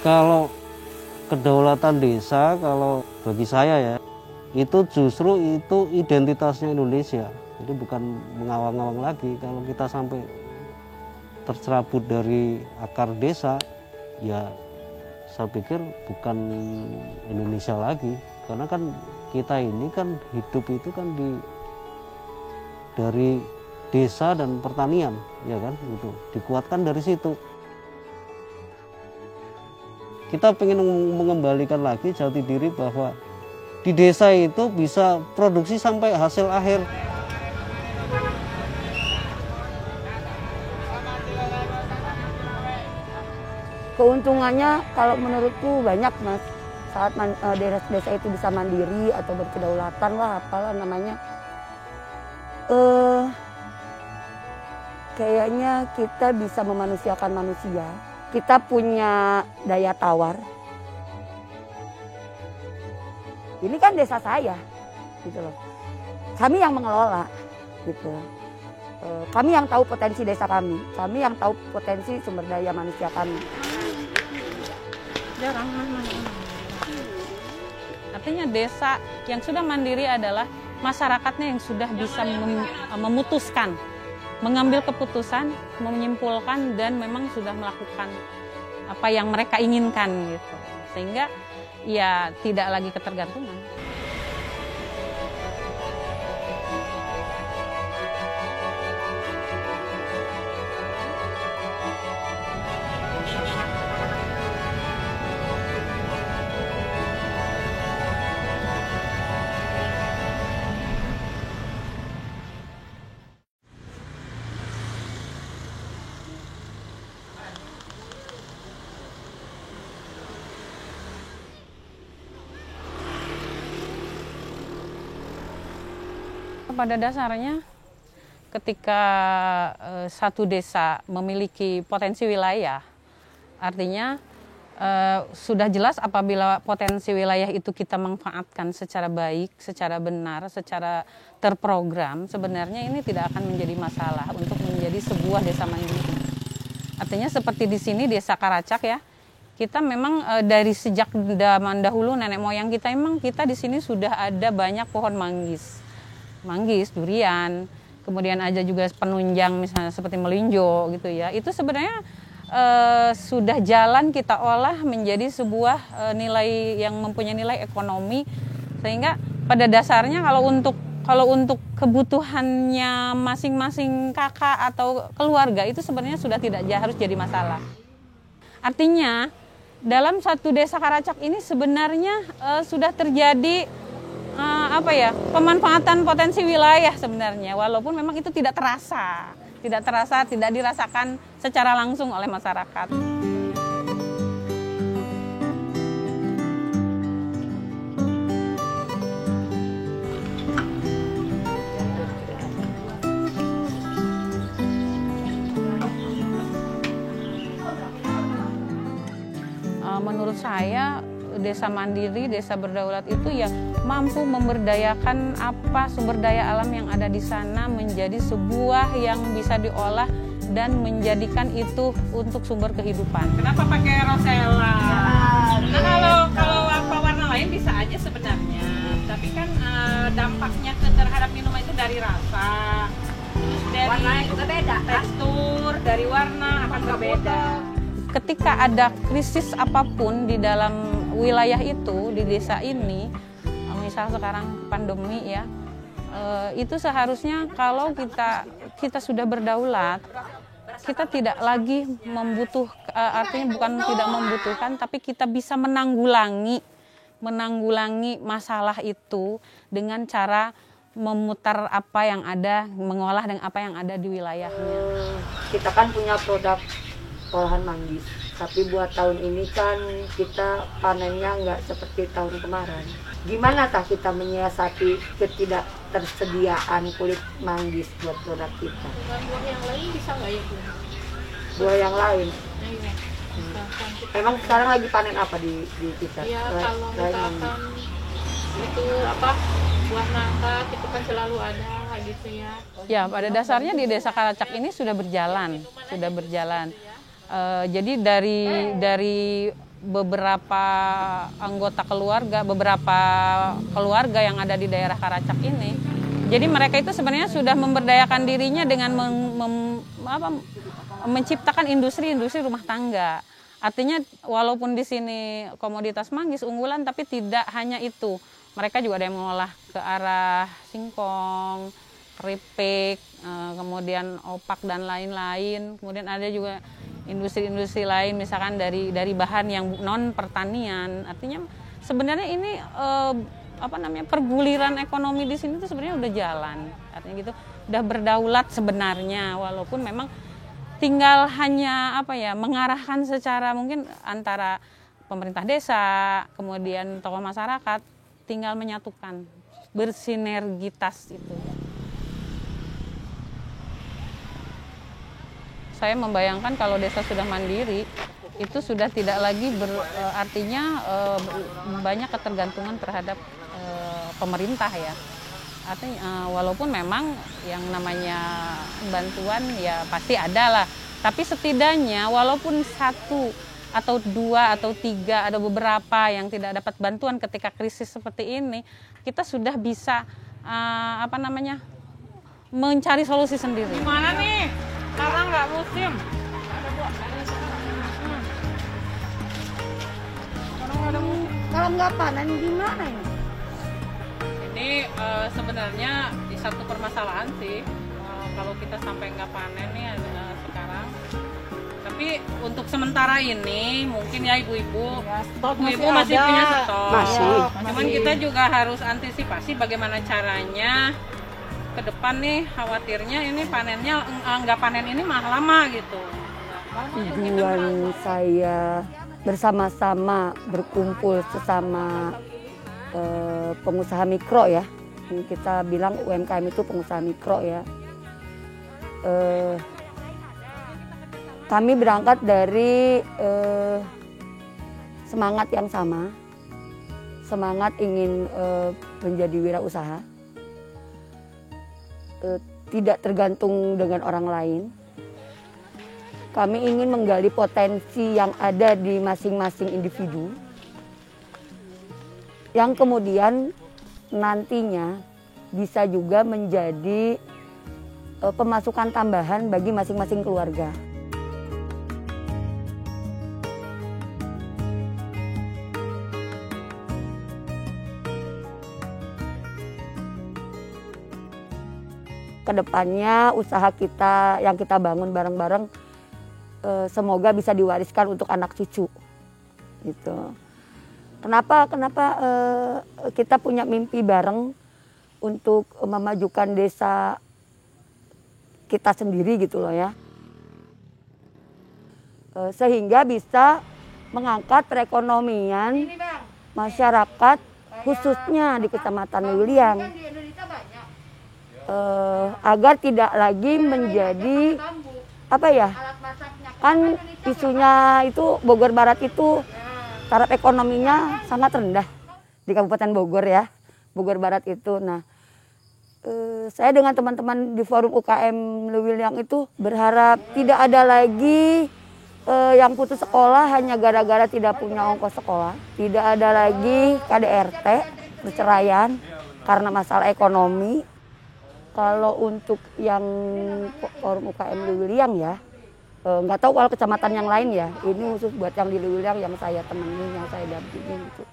Kalau kedaulatan desa, kalau bagi saya ya, itu justru itu identitasnya Indonesia. Jadi bukan mengawang-awang lagi. Kalau kita sampai tercerabut dari akar desa, ya saya pikir bukan Indonesia lagi. Karena kan kita ini kan hidup itu kan dari desa dan pertanian, ya kan, gitu. Dikuatkan dari situ. Kita ingin mengembalikan lagi jati diri bahwa di desa itu bisa produksi sampai hasil akhir. Keuntungannya kalau menurutku banyak, Mas. Saat desa itu bisa mandiri atau berkedaulatan lah, apalah namanya. Kayaknya kita bisa memanusiakan manusia. Kita punya daya tawar. Ini kan desa saya, gitu loh. Kami yang mengelola, gitu. Kami yang tahu potensi desa kami yang tahu potensi sumber daya manusia kami. Artinya desa yang sudah mandiri adalah masyarakatnya yang sudah bisa memutuskan, mengambil keputusan, menyimpulkan, dan memang sudah melakukan apa yang mereka inginkan gitu. Sehingga ya tidak lagi ketergantungan. Pada dasarnya ketika satu desa memiliki potensi wilayah, artinya sudah jelas apabila potensi wilayah itu kita manfaatkan secara baik, secara benar, secara terprogram, sebenarnya ini tidak akan menjadi masalah untuk menjadi sebuah desa mandiri. Artinya seperti di sini Desa Karacak ya, kita memang dari sejak zaman dahulu nenek moyang kita memang kita di sini sudah ada banyak pohon manggis, durian, kemudian ada juga penunjang misalnya seperti melinjo gitu ya. Itu sebenarnya sudah jalan kita olah menjadi sebuah nilai yang mempunyai nilai ekonomi, sehingga pada dasarnya kalau untuk kebutuhannya masing-masing kakak atau keluarga itu sebenarnya sudah tidak harus jadi masalah. Artinya dalam satu Desa Karacak ini sebenarnya sudah terjadi pemanfaatan potensi wilayah sebenarnya, walaupun memang itu tidak dirasakan secara langsung oleh masyarakat. Menurut saya desa mandiri, desa berdaulat itu yang mampu memberdayakan sumber daya alam yang ada di sana menjadi sebuah yang bisa diolah dan menjadikan itu untuk sumber kehidupan. Kenapa pakai rosella? Nah, kalau warna lain bisa aja sebenarnya, tapi kan dampaknya terhadap minuman itu dari rasa, dari warnanya juga beda, tekstur, dari warna akan berbeda. Ketika ada krisis apapun di dalam wilayah itu, di desa ini, misal sekarang pandemi ya, itu seharusnya kalau kita sudah berdaulat, kita tidak lagi artinya bukan tidak membutuhkan, tapi kita bisa menanggulangi masalah itu dengan cara memutar apa yang ada, mengolah dengan apa yang ada di wilayahnya. Kita kan punya produk olahan manggis, tapi buat tahun ini kan kita panennya nggak seperti tahun kemarin. Gimana tah kita menyiasati ketidaktersediaan kulit manggis buat produk kita? Buah yang lain bisa nggak ya Bu? Buah yang lain? Iya. Emang sekarang lagi panen apa di kita? Ya kalau misalkan itu buah nangka itu kan selalu ada gitu ya. Ya, pada dasarnya di Desa Karacak ini sudah berjalan. Jadi dari beberapa anggota keluarga, beberapa keluarga yang ada di daerah Karacak ini. Jadi mereka itu sebenarnya sudah memberdayakan dirinya dengan menciptakan industri-industri rumah tangga. Artinya walaupun di sini komoditas manggis unggulan, tapi tidak hanya itu. Mereka juga ada yang mengolah ke arah singkong, keripik, kemudian opak dan lain-lain. Kemudian ada juga industri-industri lain, misalkan dari bahan yang non pertanian. Artinya sebenarnya ini perguliran ekonomi di sini tuh sebenarnya udah jalan. Artinya gitu, udah berdaulat sebenarnya, walaupun memang tinggal hanya mengarahkan secara mungkin antara pemerintah desa, kemudian tokoh masyarakat, tinggal menyatukan, bersinergitas itu. Saya membayangkan kalau desa sudah mandiri, itu sudah tidak lagi artinya banyak ketergantungan terhadap pemerintah ya. Artinya walaupun memang yang namanya bantuan ya pasti ada lah, tapi setidaknya walaupun 1 atau 2 atau 3 ada beberapa yang tidak dapat bantuan ketika krisis seperti ini, kita sudah bisa mencari solusi sendiri. Gimana nih? Karena nggak musim. Kalau nggak panen gimana ini? Ini sebenarnya di satu permasalahan sih, kalau kita sampai nggak panen nih sekarang. Tapi untuk sementara ini mungkin ya ibu-ibu, ibu masih punya stok. Masih. Cuman kita juga harus antisipasi bagaimana caranya ke depan nih, khawatirnya ini panennya nggak panen ini malah lama gitu. Tujuan saya bersama-sama berkumpul sesama pengusaha mikro ya, kita bilang UMKM itu pengusaha mikro ya. Kami berangkat dari semangat yang sama, semangat ingin menjadi wirausaha, tidak tergantung dengan orang lain. Kami ingin menggali potensi yang ada di masing-masing individu, yang kemudian nantinya bisa juga menjadi pemasukan tambahan bagi masing-masing keluarga. Kedepannya usaha kita yang kita bangun bareng-bareng semoga bisa diwariskan untuk anak cucu, gitu. Kenapa kita punya mimpi bareng untuk memajukan desa kita sendiri gitu loh ya. Sehingga bisa mengangkat perekonomian masyarakat khususnya di Kecamatan Luwiliang. Agar tidak lagi menjadi kan isunya itu Bogor Barat itu taraf ekonominya sangat rendah di Kabupaten Bogor ya, Bogor Barat itu. Nah, saya dengan teman-teman di Forum UKM Luwiliang itu berharap tidak ada lagi yang putus sekolah hanya gara-gara tidak punya ongkos sekolah. Tidak ada lagi KDRT, perceraian karena masalah ekonomi. Kalau untuk yang Forum UKM Luwiliang ya, nggak tahu kalau kecamatan yang lain ya, ini khusus buat yang di Luwiliang yang saya temenin, yang saya dampingin gitu.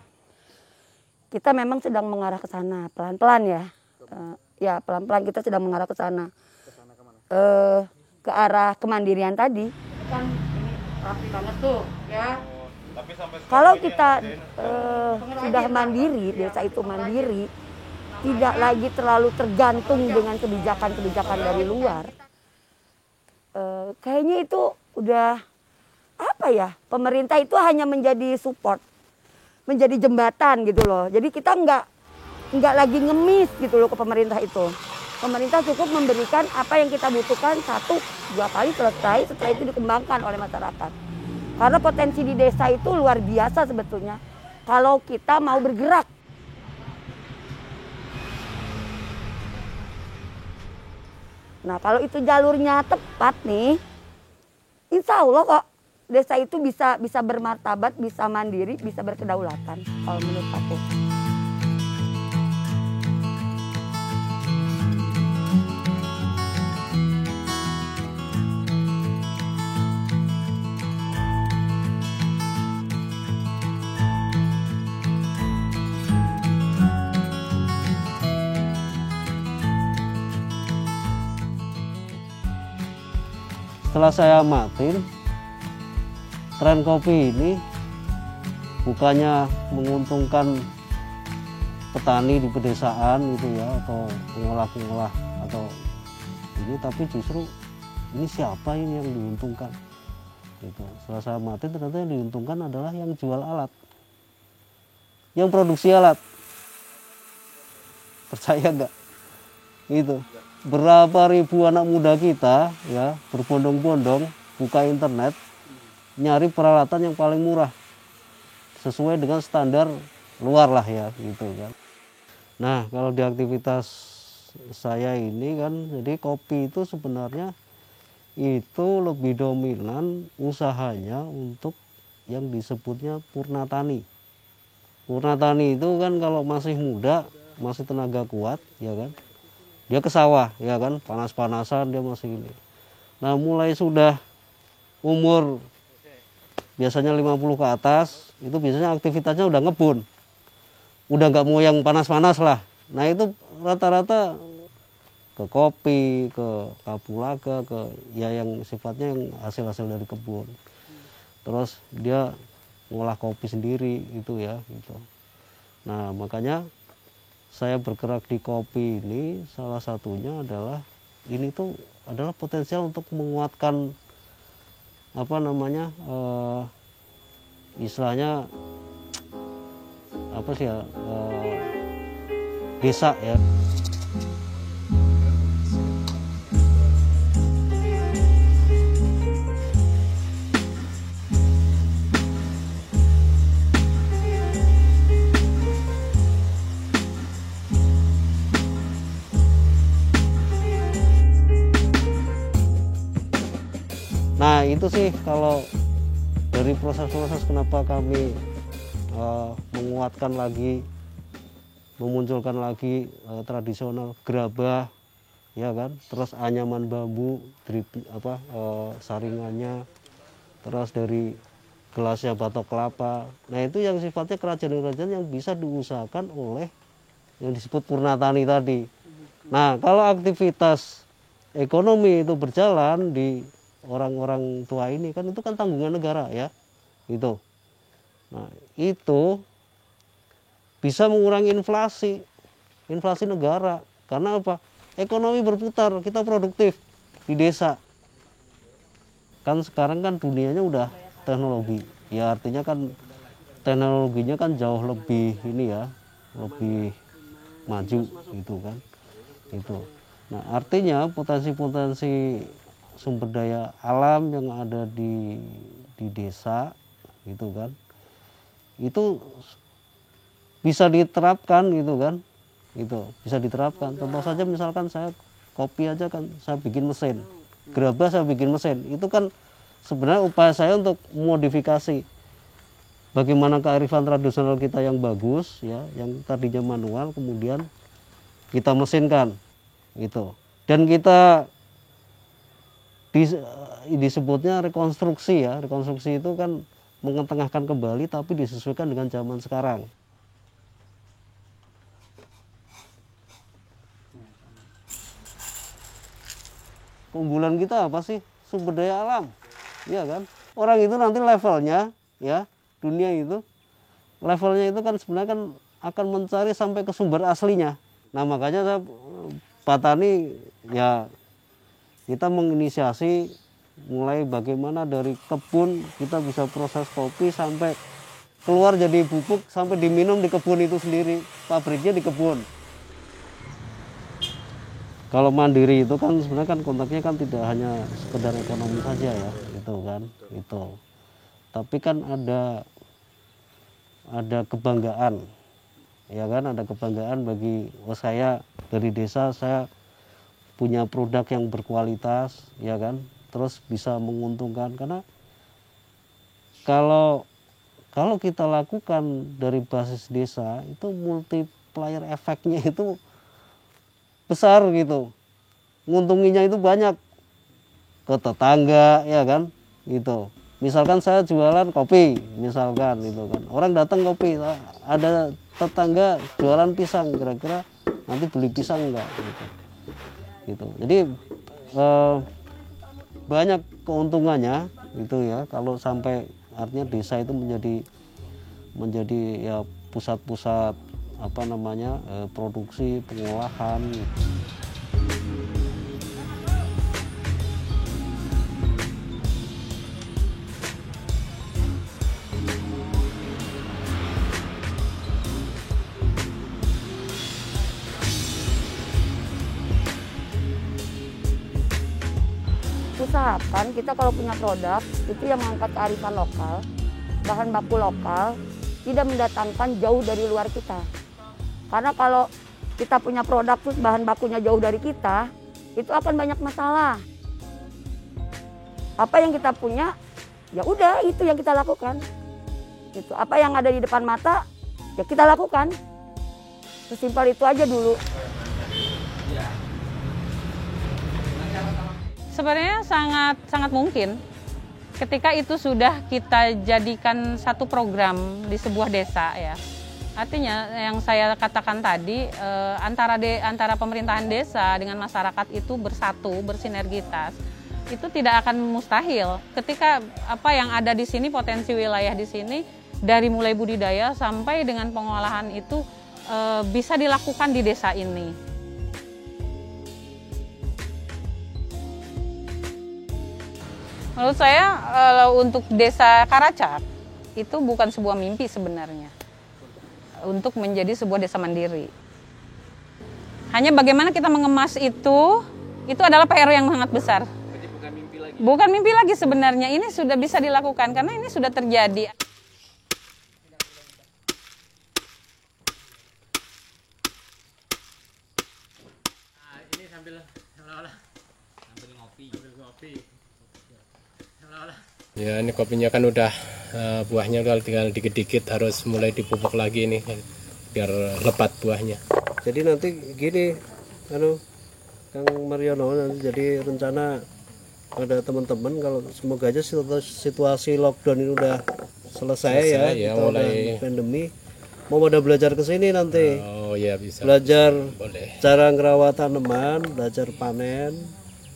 Kita memang sedang mengarah ke sana, pelan-pelan ya. Ya pelan-pelan kita sedang mengarah ke sana. Ke arah kemandirian tadi. Kan ini rapi banget tuh ya. Kalau kita sudah mandiri, desa itu mandiri, tidak lagi terlalu tergantung dengan kebijakan-kebijakan dari luar. Kayaknya itu udah pemerintah itu hanya menjadi support, menjadi jembatan gitu loh. Jadi kita nggak lagi ngemis gitu loh ke pemerintah itu. Pemerintah cukup memberikan apa yang kita butuhkan 1-2 kali selesai, setelah itu dikembangkan oleh masyarakat. Karena potensi di desa itu luar biasa sebetulnya kalau kita mau bergerak. Nah kalau itu jalurnya tepat nih, insya Allah kok desa itu bisa bermartabat, bisa mandiri, bisa berkedaulatan kalau menurut aku. Setelah saya amatin, tren kopi ini bukannya menguntungkan petani di pedesaan gitu ya, atau pengolah-pengolah atau ini, tapi justru ini siapa ini yang diuntungkan gitu. Setelah saya amatin, ternyata yang diuntungkan adalah yang jual alat, yang produksi alat. Percaya nggak? Itu berapa ribu anak muda kita ya berbondong-bondong buka internet nyari peralatan yang paling murah sesuai dengan standar luar lah ya gitu kan. Nah, kalau di aktivitas saya ini kan, jadi kopi itu sebenarnya itu lebih dominan usahanya untuk yang disebutnya purnatani. Purnatani itu kan kalau masih muda, masih tenaga kuat ya kan, dia ke sawah ya kan, panas-panasan dia masih ini. Nah, mulai sudah umur biasanya 50 ke atas, itu biasanya aktivitasnya udah ngebun, udah nggak mau yang panas-panas lah. Nah, itu rata-rata ke kopi, ke kapulaga, ke ya yang sifatnya yang hasil-hasil dari kebun. Terus dia ngolah kopi sendiri itu ya gitu. Nah, makanya saya bergerak di kopi ini salah satunya adalah ini tuh adalah potensial untuk menguatkan apa namanya istilahnya apa sih ya, desa ya. Nah, itu sih kalau dari proses-proses kenapa kami menguatkan lagi, memunculkan lagi tradisional gerabah ya kan, terus anyaman bambu, saringannya, terus dari gelasnya batok kelapa. Nah, itu yang sifatnya kerajaan-kerajaan yang bisa diusahakan oleh yang disebut purnatani tadi. Nah, kalau aktivitas ekonomi itu berjalan di orang-orang tua ini kan, itu kan tanggungan negara ya itu. Nah, itu bisa mengurangi inflasi negara. Karena apa? Ekonomi berputar, kita produktif di desa. Kan sekarang kan dunianya udah teknologi. Ya artinya kan teknologinya kan jauh lebih ini ya, lebih maju gitu kan. Itu. Nah, artinya potensi-potensi sumber daya alam yang ada di desa gitu kan, itu bisa diterapkan gitu kan, itu bisa diterapkan. Contoh saja misalkan saya kopi aja kan, saya bikin mesin gerabah, saya bikin mesin, itu kan sebenarnya upaya saya untuk modifikasi bagaimana kearifan tradisional kita yang bagus ya, yang tadinya manual kemudian kita mesinkan gitu, dan kita disebutnya rekonstruksi ya. Rekonstruksi itu kan mengetengahkan kembali tapi disesuaikan dengan zaman sekarang. Keunggulan kita apa sih? Sumber daya alam, iya kan? Orang itu nanti levelnya ya, dunia itu levelnya itu kan sebenarnya kan akan mencari sampai ke sumber aslinya. Nah, makanya saya Pak Tani ya, kita menginisiasi mulai bagaimana dari kebun kita bisa proses kopi sampai keluar jadi bubuk, sampai diminum di kebun itu sendiri, pabriknya di kebun. Kalau mandiri itu kan sebenarnya kan kontaknya kan tidak hanya sekedar ekonomi saja ya, gitu kan, itu. Tapi kan ada kebanggaan, ya kan, ada kebanggaan bagi saya dari desa, saya punya produk yang berkualitas ya kan, terus bisa menguntungkan. Karena kalau kita lakukan dari basis desa itu multiplier efeknya itu besar gitu, nguntunginya itu banyak ke tetangga ya kan gitu. Misalkan saya jualan kopi misalkan gitu kan, orang datang kopi, ada tetangga jualan pisang, kira-kira nanti beli pisang enggak gitu. Jadi banyak keuntungannya gitu ya kalau sampai artinya desa itu menjadi ya pusat-pusat apa namanya produksi pengolahan. Usahakan kita kalau punya produk itu yang mengangkat kearifan lokal, bahan baku lokal, tidak mendatangkan jauh dari luar kita. Karena kalau kita punya produk terus bahan bakunya jauh dari kita, itu akan banyak masalah. Apa yang kita punya, ya udah itu yang kita lakukan. Itu apa yang ada di depan mata, ya kita lakukan. Sesimpel itu aja dulu. Sebenarnya sangat mungkin ketika itu sudah kita jadikan satu program di sebuah desa ya. Artinya yang saya katakan tadi antara pemerintahan desa dengan masyarakat itu bersatu, bersinergitas. Itu tidak akan mustahil ketika apa yang ada di sini, potensi wilayah di sini dari mulai budidaya sampai dengan pengolahan itu bisa dilakukan di desa ini. Menurut saya untuk desa Karacak itu bukan sebuah mimpi sebenarnya untuk menjadi sebuah desa mandiri. Hanya bagaimana kita mengemas itu adalah PR yang sangat besar. Jadi bukan mimpi lagi. Bukan mimpi lagi sebenarnya, ini sudah bisa dilakukan karena ini sudah terjadi. Nah, ini sambil ngopi. Ya ini kopinya kan udah buahnya tinggal dikit-dikit, harus mulai dipupuk lagi nih biar lebat buahnya. Jadi nanti gini Kang Mariono, nanti jadi rencana pada teman-teman kalau semoga aja situasi lockdown ini udah selesai ya kita mulai pandemi, mau pada belajar ke sini nanti. Oh ya bisa. Belajar Boleh. cara ngerawat tanaman, belajar panen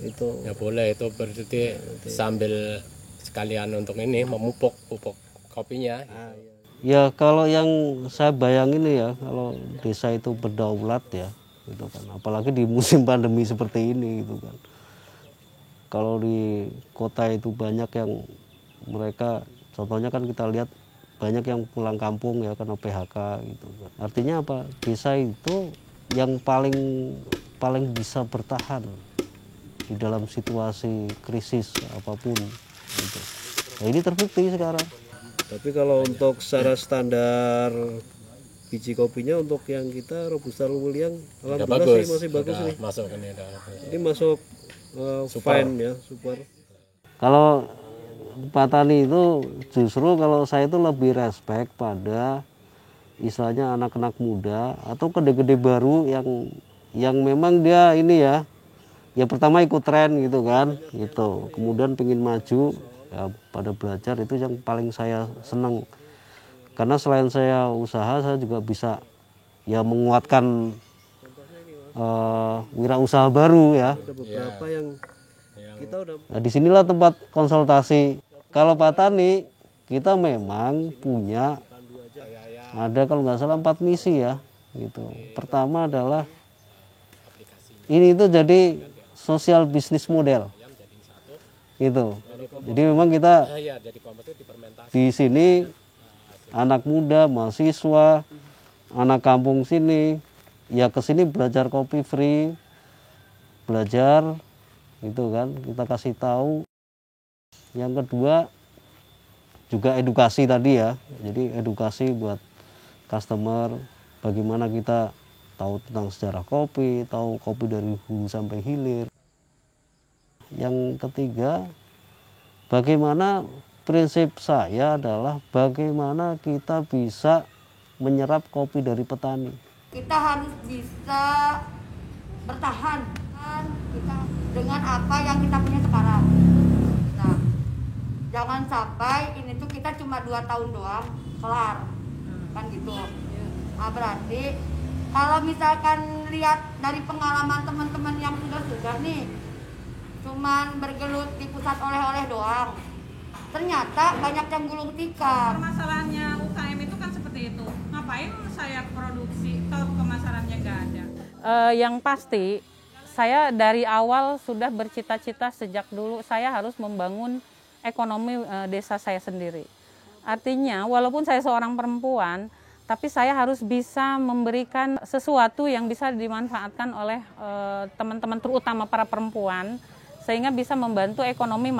itu. Ya boleh, itu berarti sambil sekalian untuk ini memupuk kopinya. Ya kalau yang saya bayangin ya, kalau desa itu berdaulat ya gitu kan, apalagi di musim pandemi seperti ini gitu kan. Kalau di kota itu banyak yang mereka, contohnya kan kita lihat banyak yang pulang kampung ya karena PHK gitu kan. Artinya apa? Desa itu yang paling bisa bertahan di dalam situasi krisis apapun gitu. Nah, ini terbukti sekarang. Tapi kalau untuk secara standar biji kopinya untuk yang kita Robusta Luwiliang alhamdulillah sih masih bagus nih. Masuk ini Ini masuk fine ya, super. Kalau petani itu justru kalau saya itu lebih respect pada istilahnya anak-anak muda atau gede-gede baru yang memang dia ini ya pertama ikut tren gitu kan gitu, kemudian pengen maju ya, pada belajar itu yang paling saya senang, karena selain saya usaha saya juga bisa ya menguatkan wirausaha baru ya. Ada beberapa yang kita udah. Nah, disinilah tempat konsultasi. Kalau petani kita memang punya ada kalau nggak salah 4 misi ya gitu. Pertama adalah ini itu jadi sosial bisnis model gitu. Jadi memang kita di sini anak muda, mahasiswa, anak kampung sini ya kesini belajar kopi free, belajar gitu kan, kita kasih tahu. Yang kedua juga edukasi tadi ya, jadi edukasi buat customer, bagaimana kita tahu tentang sejarah kopi, tahu kopi dari hulu sampai hilir. Yang ketiga, bagaimana prinsip saya adalah bagaimana kita bisa menyerap kopi dari petani. Kita harus bisa bertahan kita dengan apa yang kita punya sekarang. Nah, jangan sampai ini tuh kita cuma 2 tahun doang kelar, kan gitu. Nah, berarti kalau misalkan lihat dari pengalaman teman-teman yang sudah nih, cuman bergelut di pusat oleh-oleh doang, ternyata banyak yang gulung tikar. Permasalahannya UKM itu kan seperti itu. Ngapain saya produksi kalau pemasarannya nggak ada? Yang pasti, saya dari awal sudah bercita-cita sejak dulu saya harus membangun ekonomi desa saya sendiri. Artinya, walaupun saya seorang perempuan, tapi saya harus bisa memberikan sesuatu yang bisa dimanfaatkan oleh teman-teman, terutama para perempuan, sehingga bisa membantu ekonomi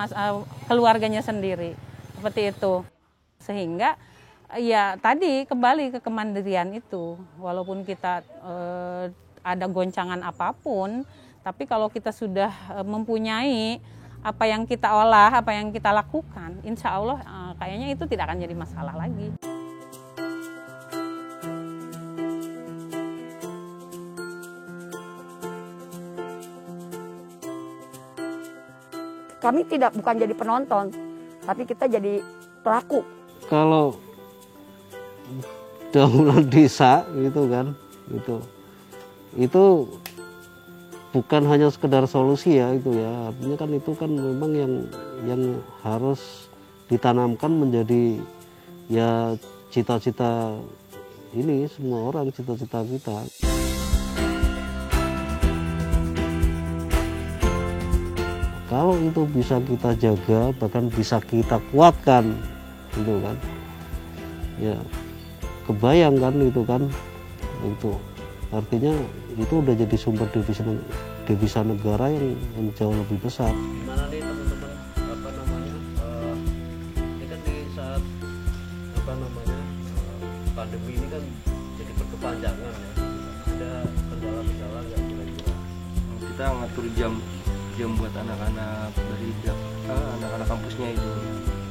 keluarganya sendiri. Seperti itu. Sehingga ya tadi kembali ke kemandirian itu. Walaupun kita ada goncangan apapun, tapi kalau kita sudah mempunyai apa yang kita olah, apa yang kita lakukan, insya Allah kayaknya itu tidak akan jadi masalah lagi. Kami bukan jadi penonton, tapi kita jadi pelaku. Kalau daulat desa gitu kan, itu bukan hanya sekedar solusi ya itu ya, artinya kan itu kan memang yang harus ditanamkan menjadi ya cita-cita ini semua orang, cita-cita kita. Kalau itu bisa kita jaga, bahkan bisa kita kuatkan, gitu kan, ya kebayang kan itu kan, itu artinya itu udah jadi sumber devisa negara yang jauh lebih besar. Gimana nih teman-teman, apa namanya, ini kan di saat apa namanya pandemi ini kan jadi berkepanjangan ya, ada kendala-kendala nggak kira-kira? Kita ngatur jam buat anak-anak dari anak-anak kampusnya itu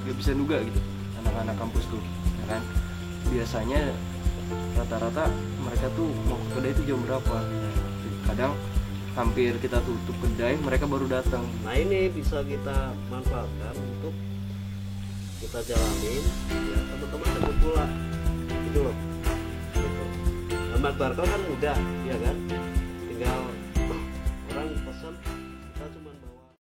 nggak bisa nuga gitu, anak-anak kampus tuh ya kan, biasanya rata-rata mereka tuh mau ke kedai itu jam berapa, kadang hampir kita tutup kedai mereka baru datang. Nah ini bisa kita manfaatkan untuk kita jalanin ya, teman-teman jemput pula gitu loh gitu. Amat barco kan mudah ya kan, tinggal